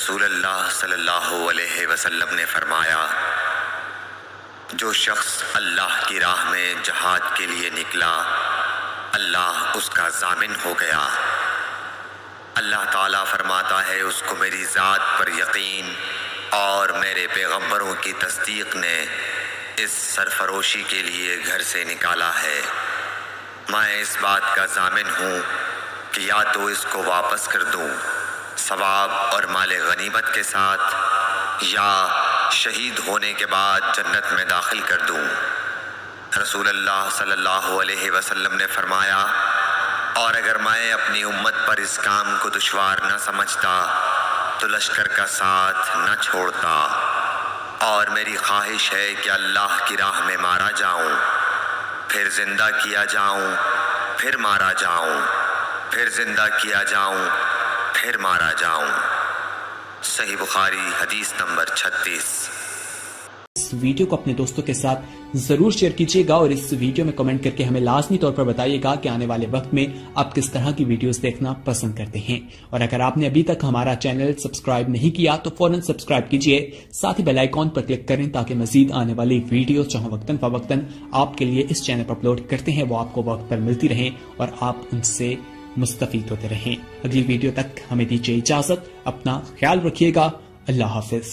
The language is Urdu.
رسول اللہ صلی اللہ علیہ وسلم نے فرمایا، جو شخص اللہ کی راہ میں جہاد کے لیے نکلا، اللہ اس کا ضامن ہو گیا۔ اللہ تعالیٰ فرماتا ہے، اس کو میری ذات پر یقین اور میرے پیغمبروں کی تصدیق نے اس سرفروشی کے لیے گھر سے نکالا ہے۔ میں اس بات کا ضامن ہوں کہ یا تو اس کو واپس کر دوں ثواب اور مال غنیمت کے ساتھ، یا شہید ہونے کے بعد جنت میں داخل کر دوں۔ رسول اللہ صلی اللہ علیہ وسلم نے فرمایا، اور اگر میں اپنی امت پر اس کام کو دشوار نہ سمجھتا تو لشکر کا ساتھ نہ چھوڑتا، اور میری خواہش ہے کہ اللہ کی راہ میں مارا جاؤں، پھر زندہ کیا جاؤں، پھر مارا جاؤں، پھر زندہ کیا جاؤں، پھر مارا جاؤں۔ صحیح بخاری حدیث نمبر 36۔ اس ویڈیو کو اپنے دوستوں کے ساتھ ضرور شیئر کیجیے گا، اور اس ویڈیو میں کمنٹ کر کے ہمیں لازمی طور پر بتائیے گا کہ آنے والے وقت میں آپ کس طرح کی ویڈیوز دیکھنا پسند کرتے ہیں۔ اور اگر آپ نے ابھی تک ہمارا چینل سبسکرائب نہیں کیا تو فوراً سبسکرائب کیجیے، ساتھ ہی بیل آئیکن پر کلک کریں تاکہ مزید آنے والی ویڈیوز جو وقتاً فوقتاً آپ کے لیے اس چینل پر اپلوڈ کرتے ہیں وہ آپ کو وقت پر ملتی رہیں اور آپ ان سے مستفید ہوتے رہیں۔ اگلی ویڈیو تک ہمیں دیجیے اجازت، اپنا خیال رکھیے گا، اللہ حافظ۔